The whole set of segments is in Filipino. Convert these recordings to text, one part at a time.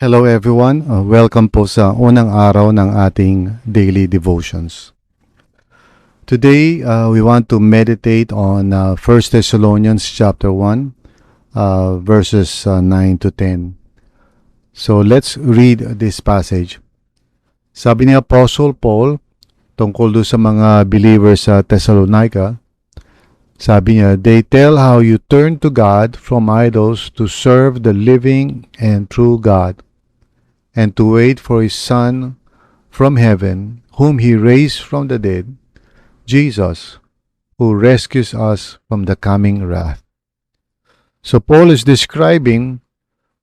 Hello everyone, welcome po sa unang araw ng ating daily devotions. Today, we want to meditate on 1 Thessalonians chapter 1, verses 9 to 10. So let's read this passage. Sabi ni Apostle Paul tungkol do sa mga believers sa Thessalonica, sabi niya, they tell how you turn to God from idols to serve the living and true God, and to wait for His Son from heaven, whom He raised from the dead, Jesus, who rescues us from the coming wrath. So Paul is describing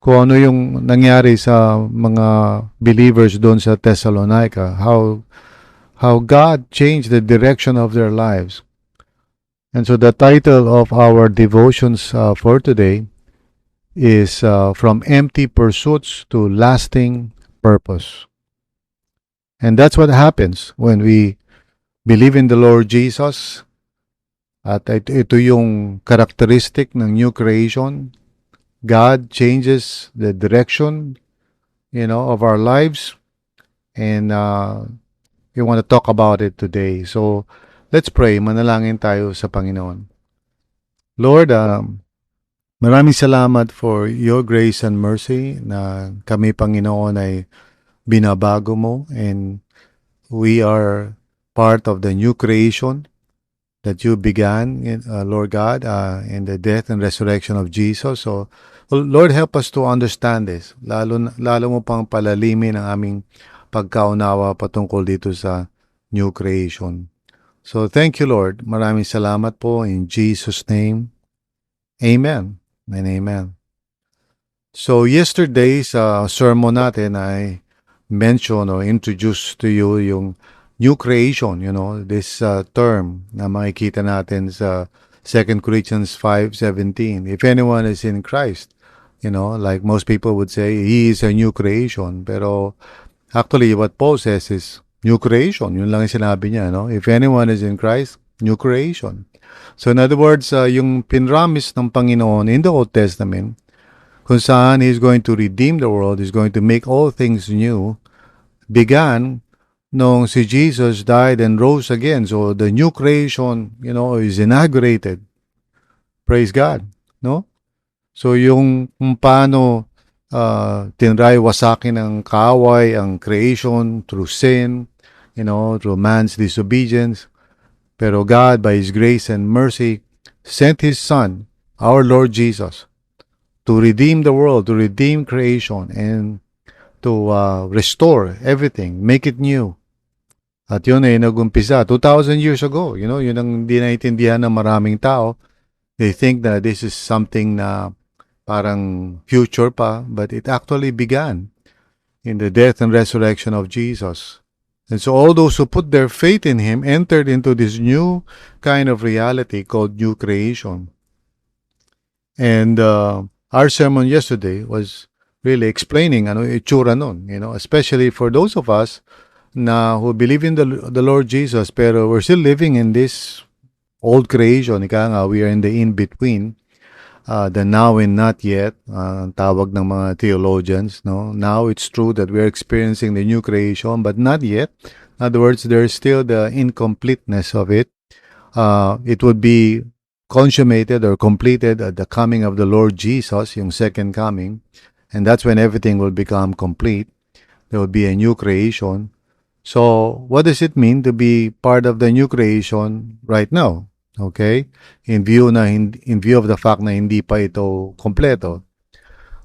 kung ano yung nangyari sa mga believers doon sa Thessalonica, how God changed the direction of their lives. And so the title of our devotions for today is From Empty Pursuits to Lasting Purpose. And that's what happens when we believe in the Lord Jesus. At ito yung characteristic ng new creation. God changes the direction, of our lives. And we want to talk about it today. So, let's pray. Manalangin tayo sa Panginoon. Lord, maraming salamat for your grace and mercy na kami, Panginoon, ay binabago mo, and we are part of the new creation that you began, Lord God, in the death and resurrection of Jesus. So, Lord, help us to understand this. Lalo mo pang palalimin ang aming pagkaunawa patungkol dito sa new creation. So, thank you, Lord. Maraming salamat po in Jesus' name. Amen and amen. So, yesterday sa sermon natin I mention or introduce to you yung new creation, this term na makikita natin sa 2 Corinthians 5:17. If anyone is in Christ, like most people would say, he is a new creation. Pero actually, what Paul says is new creation. Yun lang yung sinabi niya, If anyone is in Christ, new creation. So in other words, yung pinramis ng Panginoon in the Old Testament, kung saan He's going to redeem the world, He's going to make all things new, began nung si Jesus died and rose again. So the new creation, is inaugurated. Praise God, no? So yung kung paano tinry wasakin ng kaaway ang creation through sin, through man's disobedience. Pero God, by His grace and mercy, sent His Son, our Lord Jesus, to redeem the world, to redeem creation, and to restore everything, make it new. At yun ay nag-umpisa 2,000 years ago. Yun ang di naintindihan ng maraming tao. They think that this is something na parang future pa, but it actually began in the death and resurrection of Jesus. And so all those who put their faith in Him entered into this new kind of reality called new creation. And our sermon yesterday was really explaining ano itsura nun, especially for those of us na who believe in the Lord Jesus, pero we're still living in this old creation. Ika nga, we are in the in-between, the now and not yet, tawag ng mga theologians. Now it's true that we're experiencing the new creation, but not yet. In other words, there's still the incompleteness of it. It would be consummated or completed at the coming of the Lord Jesus, yung second coming, and that's when everything will become complete. There will be a new creation. So, what does it mean to be part of the new creation right now? Okay? In view of the fact na hindi pa ito kompleto.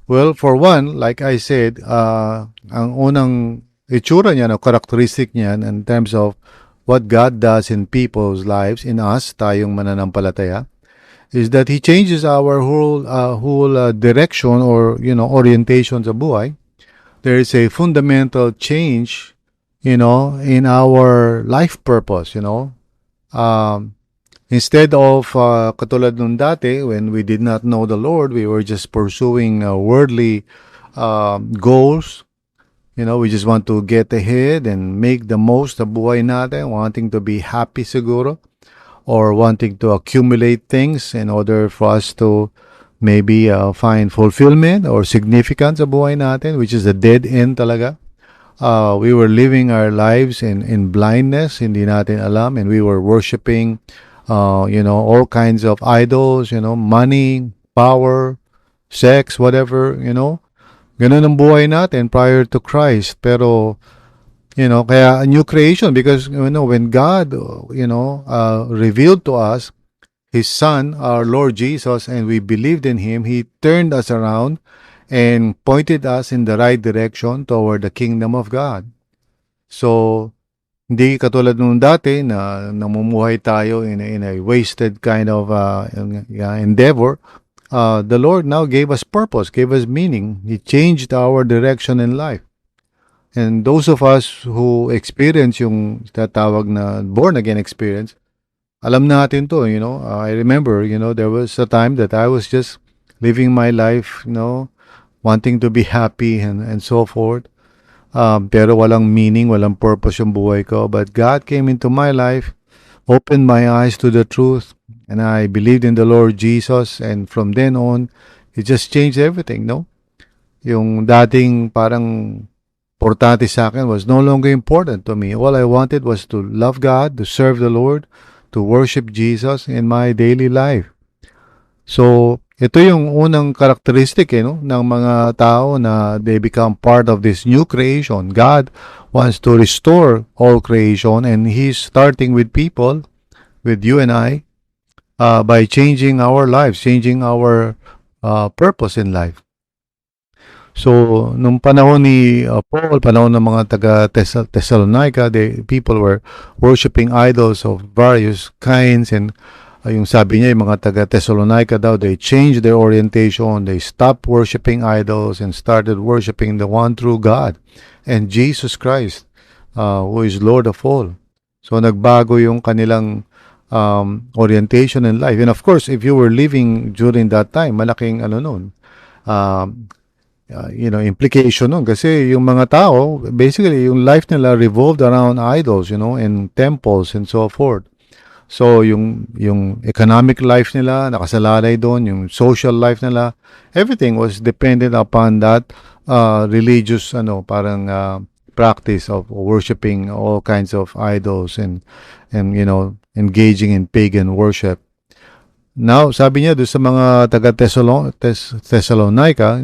Well, for one, like I said, ang unang itsura niya, characteristic niyan in terms of what God does in people's lives, in us, tayong mananampalataya, is that He changes our whole direction or, orientation sa buhay. There is a fundamental change, in our life purpose, Instead of katulad nung dati, when we did not know the Lord, we were just pursuing worldly goals. We just want to get ahead and make the most of buhay natin, wanting to be happy siguro, or wanting to accumulate things in order for us to maybe find fulfillment or significance sa buhay natin, which is a dead end talaga. We were living our lives in blindness, hindi natin alam, and we were worshiping, all kinds of idols, money, power, sex, whatever, Ganun ang buhay natin prior to Christ. Pero, kaya a new creation because, when God, revealed to us His Son, our Lord Jesus, and we believed in Him, He turned us around and pointed us in the right direction toward the kingdom of God. So, hindi katulad nung dati na namumuhay tayo in a wasted kind of endeavor. The Lord now gave us purpose, gave us meaning. He changed our direction in life. And those of us who experience yung tatawag na born-again experience, alam natin to, I remember, there was a time that I was just living my life, wanting to be happy and so forth. Pero walang meaning, walang purpose yung buhay ko. But God came into my life, opened my eyes to the truth, and I believed in the Lord Jesus. And from then on, it just changed everything, no? Yung dating parang importante sa akin was no longer important to me. All I wanted was to love God, to serve the Lord, to worship Jesus in my daily life. So, ito yung unang characteristic ng mga tao na they become part of this new creation. God wants to restore all creation, and He's starting with people, with you and I, by changing our lives, changing our purpose in life. So, nung panahon ni Paul, panahon ng mga taga-Thessalonica, people were worshiping idols of various kinds, and yung sabi niya, yung mga taga-Thessalonica daw, they changed their orientation, they stopped worshiping idols and started worshiping the one true God and Jesus Christ, who is Lord of all. So, nagbago yung kanilang orientation in life. And of course, if you were living during that time, malaking implication nun. Kasi yung mga tao, basically, yung life nila revolved around idols, and temples and so forth. So, yung economic life nila, nakasalalay doon, yung social life nila, everything was dependent upon that religious, practice of worshiping all kinds of idols and engaging in pagan worship. Now, sabi niya doon sa mga taga-Thessalonica,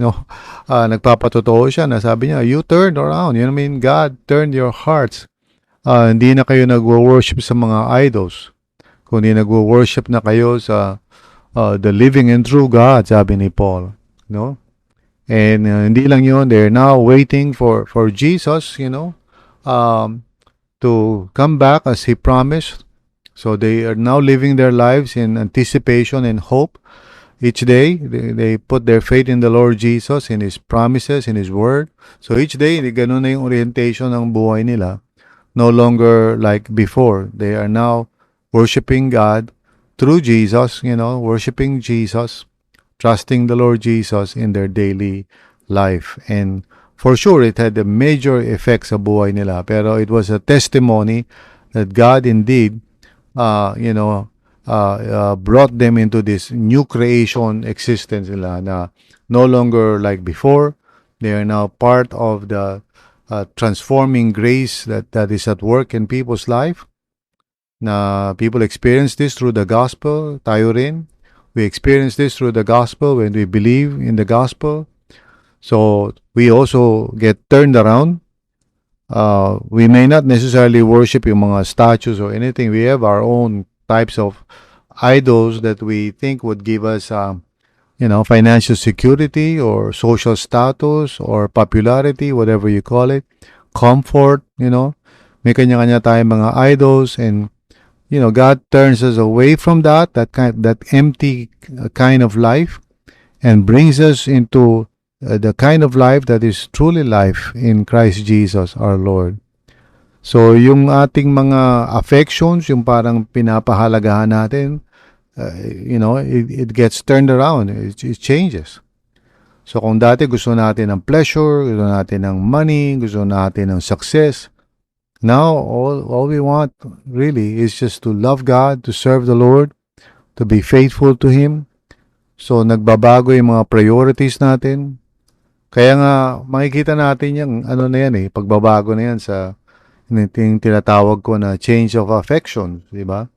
nagpapatotoo siya na sabi niya, you turned around. God turned your hearts. Hindi na kayo nagwo-worship sa mga idols, kundi nagwo-worship na kayo sa the living and true God, sabi ni Paul. And hindi lang yun, they're now waiting for Jesus, to come back as He promised. So they are now living their lives in anticipation and hope. Each day, they put their faith in the Lord Jesus, in His promises, in His Word. So each day, ganun na yung orientation ng buhay nila. No longer like before. They are now worshiping God through Jesus, worshiping Jesus, trusting the Lord Jesus in their daily life. And for sure, it had a major effect sa buhay nila. Pero it was a testimony that God indeed brought them into this new creation existence nila na no longer like before. They are now part of the transforming grace that is at work in people's life. Na people experience this through the gospel, tayo rin. We experience this through the gospel when we believe in the gospel. So we also get turned around. We may not necessarily worship yung mga statues or anything. We have our own types of idols that we think would give us, financial security or social status or popularity, whatever you call it, comfort, may kanya-kanya tayong mga idols, and God turns us away from that empty kind of life, and brings us into the kind of life that is truly life in Christ Jesus our Lord. So, yung ating mga affections, yung parang pinapahalagahan natin, it gets turned around. It changes. So, kung dati gusto natin ng pleasure, gusto natin ng money, gusto natin ng success, now all we want really is just to love God, to serve the Lord, to be faithful to Him. So, nagbabago yung mga priorities natin. Kaya nga, makikita natin yung ano na yan pagbabago na yan sa yung tinatawag ko na change of affection, di ba?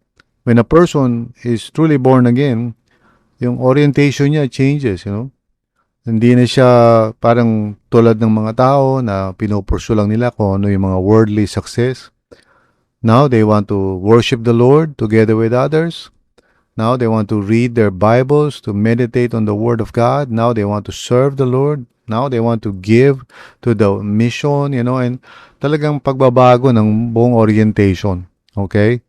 When a person is truly born again, yung orientation niya changes, Hindi na siya parang tulad ng mga tao na pinupursu lang nila kung ano yung mga worldly success. Now they want to worship the Lord together with others. Now they want to read their Bibles, to meditate on the Word of God. Now they want to serve the Lord. Now they want to give to the mission, and talagang pagbabago ng buong orientation. Okay?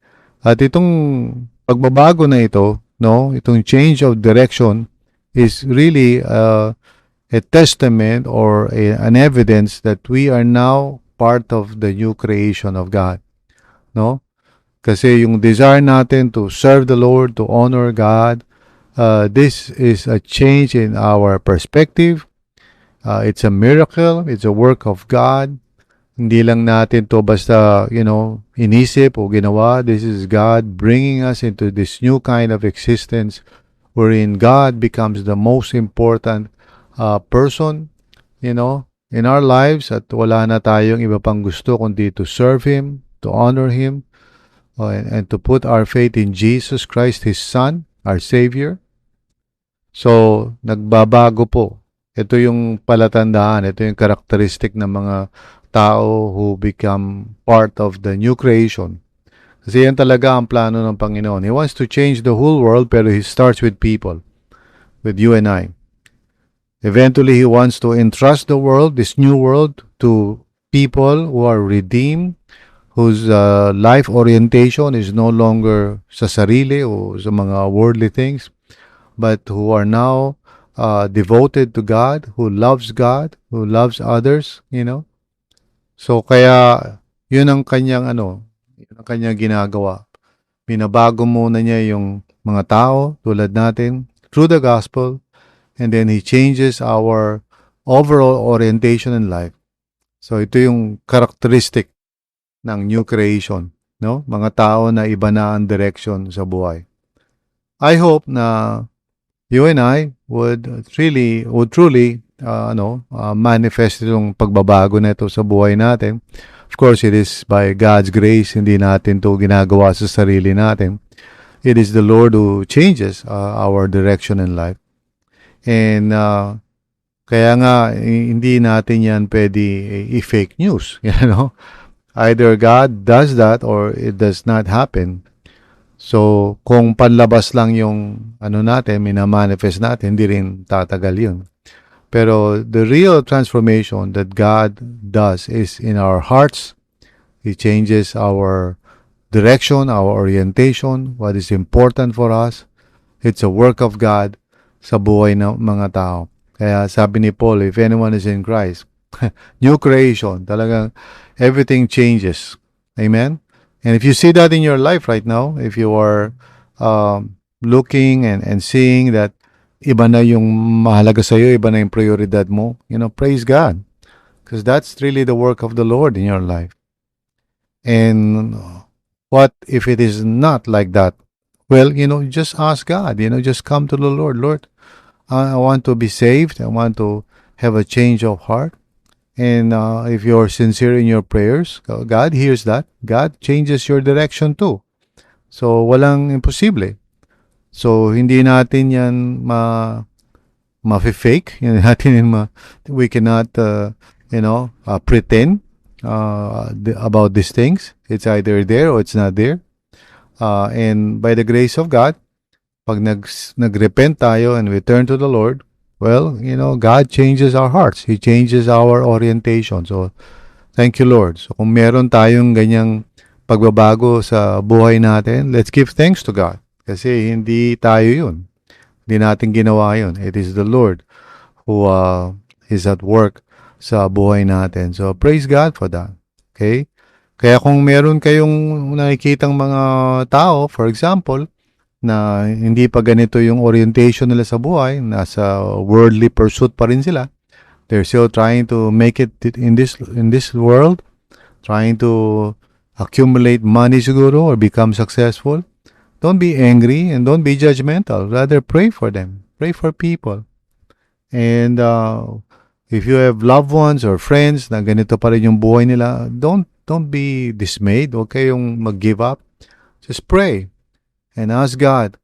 At itong pagbabago na ito, itong change of direction is really a testament or an evidence that we are now part of the new creation of God. No? Kasi yung desire natin to serve the Lord, to honor God, this is a change in our perspective. It's a miracle. It's a work of God. Hindi lang natin to basta, inisip o ginawa. This is God bringing us into this new kind of existence wherein God becomes the most important person, in our lives, at wala na tayong iba pang gusto kundi to serve Him, to honor Him, and to put our faith in Jesus Christ, His Son, our Savior. So, nagbabago po. Ito yung palatandaan, ito yung characteristic ng mga tao who become part of the new creation. Kasi yan talaga ang plano ng Panginoon. He wants to change the whole world, pero He starts with people, with you and I. Eventually, He wants to entrust the world, this new world, to people who are redeemed, whose life orientation is no longer sa sarili o sa mga worldly things, but who are now devoted to God, who loves others, So, kaya, yun ang kanyang ginagawa. Binabago muna niya yung mga tao tulad natin through the gospel, and then He changes our overall orientation in life. So, ito yung characteristic ng new creation, Mga tao na iba na ang direction sa buhay. I hope na you and I would truly manifest itong pagbabago na ito sa buhay natin. Of course, it is by God's grace. Hindi natin to ginagawa sa sarili natin. It is the Lord who changes our direction in life. And kaya nga, hindi natin yan pwede i-fake news. Either God does that or it does not happen. So, kung panlabas lang yung natin, minamanifest natin, hindi rin tatagal yun. Pero the real transformation that God does is in our hearts. He changes our direction, our orientation, what is important for us. It's a work of God sa buhay ng mga tao. Kaya sabi ni Paul, if anyone is in Christ, new creation, talagang everything changes. Amen? And if you see that in your life right now, if you are looking and seeing that iba na yung mahalaga sa iyo, iba na yung prioridad mo, praise God. Because that's really the work of the Lord in your life. And what if it is not like that? Well, just ask God, just come to the Lord. Lord, I want to be saved. I want to have a change of heart. And if you're sincere in your prayers, God hears that. God changes your direction too. So, walang imposible. So, hindi natin yan ma-fake. We cannot, pretend about these things. It's either there or it's not there. And by the grace of God, pag nag-repent tayo and we turn to the Lord, well, God changes our hearts. He changes our orientation. So, thank you, Lord. So, kung meron tayong ganyang pagbabago sa buhay natin, let's give thanks to God. Kasi hindi tayo yun. Hindi natin ginawa yun. It is the Lord who is at work sa buhay natin. So, praise God for that. Okay? Kaya kung meron kayong nakikitang mga tao, for example, na hindi pa ganito yung orientation nila sa buhay, nasa worldly pursuit pa rin sila. They're still trying to make it in this world, trying to accumulate money siguro or become successful. Don't be angry and don't be judgmental. Rather pray for them. Pray for people. And if you have loved ones or friends na ganito pa rin yung buhay nila, don't be dismayed. Huwag kayong mag-give up. Just pray and ask God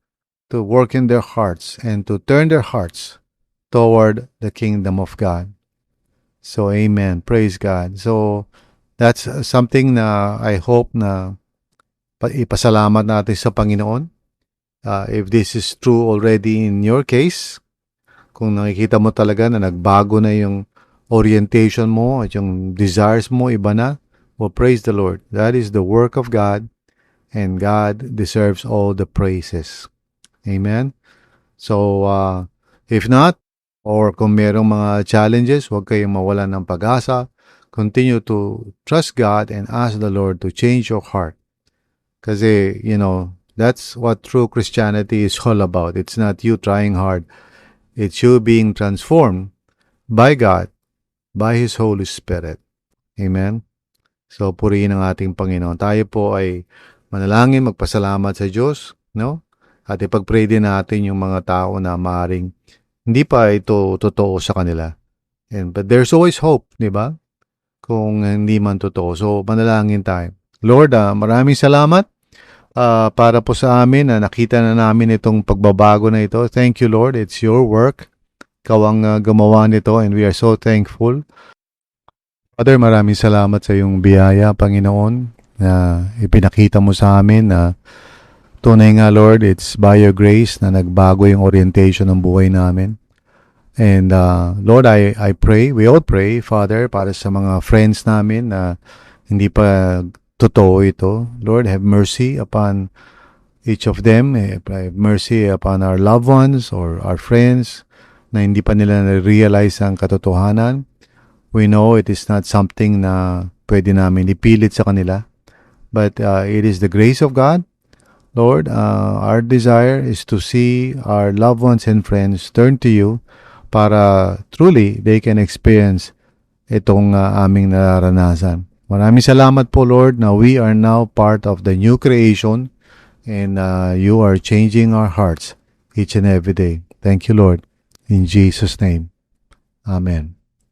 to work in their hearts and to turn their hearts toward the kingdom of God. So, amen. Praise God. So, that's something na I hope na ipasalamat natin sa Panginoon. If this is true already in your case, kung nakikita mo talaga na nagbago na yung orientation mo at yung desires mo, iba na, well, praise the Lord. That is the work of God, and God deserves all the praises. Amen? So, if not, or kung merong mga challenges, huwag kayong mawalan ng pag-asa. Continue to trust God and ask the Lord to change your heart. Kasi, that's what true Christianity is all about. It's not you trying hard. It's you being transformed by God, by His Holy Spirit. Amen? So, purihin ang ating Panginoon. Tayo po ay manalangin, magpasalamat sa Diyos, no? At ipag-pray din natin yung mga tao na maaring hindi pa ito totoo sa kanila. But there's always hope, di ba? Kung hindi man totoo. So, manalangin tayo. Lord, maraming salamat para po sa amin na nakita na namin itong pagbabago na ito. Thank you, Lord. It's your work. Ikaw ang gumawa nito, and we are so thankful. Father, maraming salamat sa iyong biyaya, Panginoon, na ipinakita mo sa amin na tunay nga, Lord, it's by your grace na nagbago yung orientation ng buhay namin. And Lord, I pray, we all pray, Father, para sa mga friends namin na hindi pa totoo ito. Lord, have mercy upon each of them. Have mercy upon our loved ones or our friends na hindi pa nila na-realize ang katotohanan. We know it is not something na pwede namin ipilit sa kanila. But it is the grace of God. Lord, our desire is to see our loved ones and friends turn to you para truly they can experience itong aming nararanasan. Maraming salamat po, Lord, na we are now part of the new creation and you are changing our hearts each and every day. Thank you, Lord. In Jesus' name, amen.